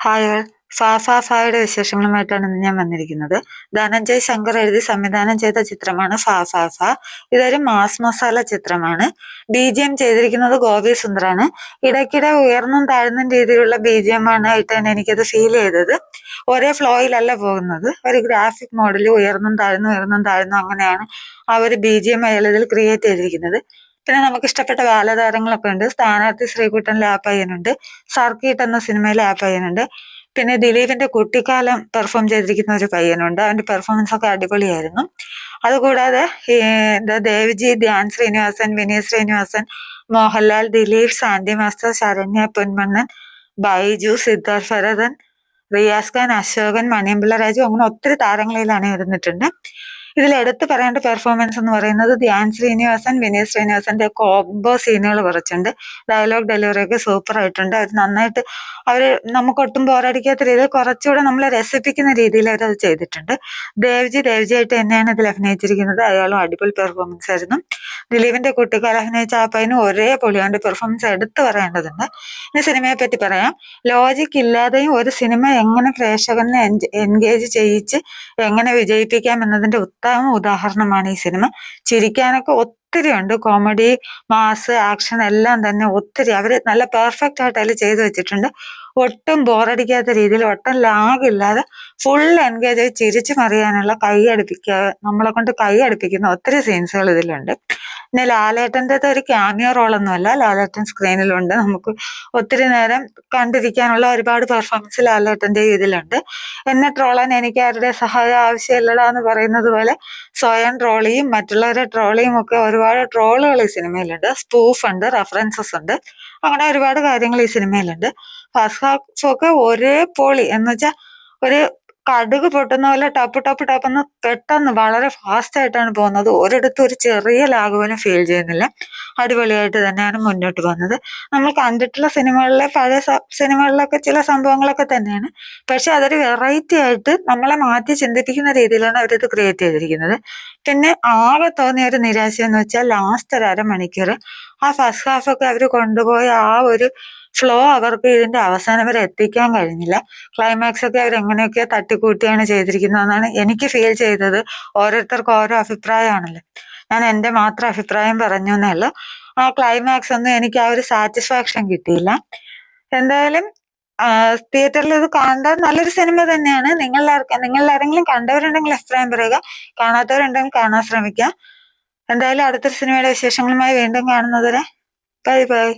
Hi all. ഫായുടെ വിശേഷങ്ങളുമായിട്ടാണ് ഇന്ന് ഞാൻ വന്നിരിക്കുന്നത്. ധനഞ്ജയ് ശങ്കർ എഴുതി സംവിധാനം ചെയ്ത ചിത്രമാണ് ഫ. ഇതൊരു മാസ് മസാല ചിത്രമാണ്. BGM ചെയ്തിരിക്കുന്നത് ഗോപി സുന്ദറാണ്. ഇടയ്ക്കിടെ ഉയർന്നും താഴ്ന്നും രീതിയിലുള്ള BGM ആയിട്ടാണ് എനിക്കത് ഫീൽ ചെയ്തത്. ഒരേ ഫ്ലോയിലല്ല പോകുന്നത്. ഒരു ഗ്രാഫിക് മോഡിൽ ഉയർന്നും താഴ്ന്നും അങ്ങനെയാണ് ആ ഒരു BGM അയാൾ ഇതിൽ ക്രിയേറ്റ് ചെയ്തിരിക്കുന്നത്. പിന്നെ നമുക്ക് ഇഷ്ടപ്പെട്ട ബാലതാരങ്ങളൊക്കെ ഉണ്ട്. സ്ഥാനാർത്ഥി ശ്രീകുട്ടനിലെ ആ പയ്യനുണ്ട്, സർക്കീട്ട് എന്ന സിനിമയിലെ ആ പയ്യനുണ്ട്, പിന്നെ ദിലീപിന്റെ കുട്ടിക്കാലം പെർഫോം ചെയ്തിരിക്കുന്ന ഒരു പയ്യനുണ്ട്. അവന്റെ പെർഫോമൻസ് ഒക്കെ അടിപൊളിയായിരുന്നു. അതുകൂടാതെ ദേവ്ജി, ധ്യാൻ ശ്രീനിവാസൻ, വിനീത് ശ്രീനിവാസൻ, മോഹൻലാൽ, ദിലീപ്, സാൻഡി മാസ്റ്റർ, ശരണ്യ പൊന്മണ്ണൻ, ബൈജു, സിദ്ധാർത്ഥ് ഭരതൻ, റിയാസ് ഖാൻ, അശോകൻ, മണിയമ്പിള്ള രാജു, അങ്ങനെ ഒത്തിരി താരങ്ങളിലാണ് ഇരുന്നിട്ടുണ്ട്. ഇതിൽ എടുത്തു പറയേണ്ട പെർഫോമൻസ് എന്ന് പറയുന്നത് ധ്യാൻ ശ്രീനിവാസൻ, വിനീത് ശ്രീനിവാസന്റെ കോംബോ സീനുകൾ കുറച്ചുണ്ട്. ഡയലോഗ് ഡെലിവറി ഒക്കെ സൂപ്പർ ആയിട്ടുണ്ട്. അവർ നന്നായിട്ട് നമുക്ക് ഒട്ടും ബോറടിക്കാത്ത രീതിയിൽ കുറച്ചുകൂടെ നമ്മളെ രസിപ്പിക്കുന്ന രീതിയിൽ അവരത് ചെയ്തിട്ടുണ്ട്. ദേവ്ജിയായിട്ട് തന്നെയാണ് ഇതിൽ അഭിനയിച്ചിരിക്കുന്നത്. അയാളും അടിപൊളി പെർഫോമൻസ് ആയിരുന്നു. ദിലീപിന്റെ കുട്ടിക്കാലം അഭിനയിച്ച ആ പയ്യനും ഒരേപോലെ അവന്റെ പെർഫോമൻസ് എടുത്തു പറയേണ്ടതുണ്ട്. ഇനി സിനിമയെ പറ്റി പറയാം. ലോജിക് ഇല്ലാതെയും ഒരു സിനിമ എങ്ങനെ പ്രേക്ഷകനെ എൻഗേജ് ചെയ്യിച്ച് എങ്ങനെ വിജയിപ്പിക്കാം എന്നതിന്റെ ഉത്തമ ഉദാഹരണമാണ് ഈ സിനിമ. ചിരിക്കാനൊക്കെ ഒത്തിരി ഉണ്ട്. കോമഡി, മാസ്, ആക്ഷൻ എല്ലാം തന്നെ ഒത്തിരി അവര് നല്ല പെർഫെക്റ്റ് ആയിട്ട് അതിൽ ചെയ്തു വെച്ചിട്ടുണ്ട്. ഒട്ടും ബോറടിക്കാത്ത രീതിയിൽ, ഒട്ടും ലാഗില്ലാതെ ഫുൾ എൻഗേജ് ആയി ചിരിച്ചു മറിയാനുള്ള നമ്മളെ കൊണ്ട് കൈ അടുപ്പിക്കുന്ന ഒത്തിരി സീൻസുകൾ ഇതിലുണ്ട്. പിന്നെ ലാലേട്ടൻ്റെ ഒരു ക്യാമിയോ റോളൊന്നുമല്ല. ലാലേട്ടൻ സ്ക്രീനിലുണ്ട്. നമുക്ക് ഒത്തിരി നേരം കണ്ടിരിക്കാനുള്ള ഒരുപാട് പെർഫോമൻസ് ലാലേട്ടൻ്റെ ഇതിലുണ്ട്. എന്നെ ട്രോളാൻ എനിക്ക് ആരുടെ സഹായം ആവശ്യമില്ലടാ എന്ന് പറയുന്നത് പോലെ സ്വയം ട്രോളിയും മറ്റുള്ളവരെ ട്രോളിയും ഒക്കെ ഒരുപാട് ട്രോളുകൾ ഈ സിനിമയിലുണ്ട്. സ്പൂഫ് ഉണ്ട്, റെഫറൻസസ് ഉണ്ട്, അങ്ങനെ ഒരുപാട് കാര്യങ്ങൾ ഈ സിനിമയിലുണ്ട്. ഫസ്റ്റ് ഹാഫ് ഒക്കെ ഒരേ പൊളി എന്ന് വെച്ചാൽ ഒരു കടുക് പൊട്ടുന്ന പോലെ ടപ്പ് എന്ന് പെട്ടെന്ന് വളരെ ഫാസ്റ്റ് ആയിട്ടാണ് പോകുന്നത്. ഒരിടത്തും ഒരു ചെറിയ ലാഗ് പോലും ഫീൽ ചെയ്യുന്നില്ല. അടിപൊളിയായിട്ട് തന്നെയാണ് മുന്നോട്ട് പോകുന്നത്. നമ്മൾ കണ്ടിട്ടുള്ള സിനിമകളിലെ പഴയ സിനിമകളിലൊക്കെ ചില സംഭവങ്ങളൊക്കെ തന്നെയാണ്. പക്ഷെ അതൊരു വെറൈറ്റി ആയിട്ട് നമ്മളെ മാറ്റി ചിന്തിപ്പിക്കുന്ന രീതിയിലാണ് അവരിത് ക്രിയേറ്റ് ചെയ്തിരിക്കുന്നത്. പിന്നെ ആകെ തോന്നിയ ഒരു നിരാശ എന്ന് വെച്ചാൽ ലാസ്റ്റ് ഒരു അരമണിക്കൂർ ആ ഫസ്റ്റ് ഹാഫൊക്കെ അവർ കൊണ്ടുപോയ ആ ഒരു ഫ്ലോ അവർക്ക് ഇതിന്റെ അവസാനം വരെ എത്തിക്കാൻ കഴിഞ്ഞില്ല. ക്ലൈമാക്സ് ഒക്കെ അവർ എങ്ങനെയൊക്കെയോ തട്ടിക്കൂട്ടിയാണ് ചെയ്തിരിക്കുന്നതെന്നാണ് എനിക്ക് ഫീൽ ചെയ്തത്. ഓരോരുത്തർക്കും ഓരോ അഭിപ്രായമാണല്ലോ. ഞാൻ എൻ്റെ മാത്രം അഭിപ്രായം പറഞ്ഞു എന്നേ ഉള്ളൂ. ആ ക്ലൈമാക്സ് ഒന്നും എനിക്ക് ആ ഒരു സാറ്റിസ്ഫാക്ഷൻ കിട്ടിയില്ല. എന്തായാലും തിയേറ്ററിൽ ഇത് കാണേണ്ട നല്ലൊരു സിനിമ തന്നെയാണ്. നിങ്ങളാരെങ്കിലും കണ്ടവരുണ്ടെങ്കിൽ അഭിപ്രായം പറയുക. കാണാത്തവരുണ്ടെങ്കിൽ കാണാൻ ശ്രമിക്കുക. എന്തായാലും അടുത്തൊരു സിനിമയുടെ വിശേഷങ്ങളുമായി വീണ്ടും കാണുന്നത് വരെ ബൈ ബൈ.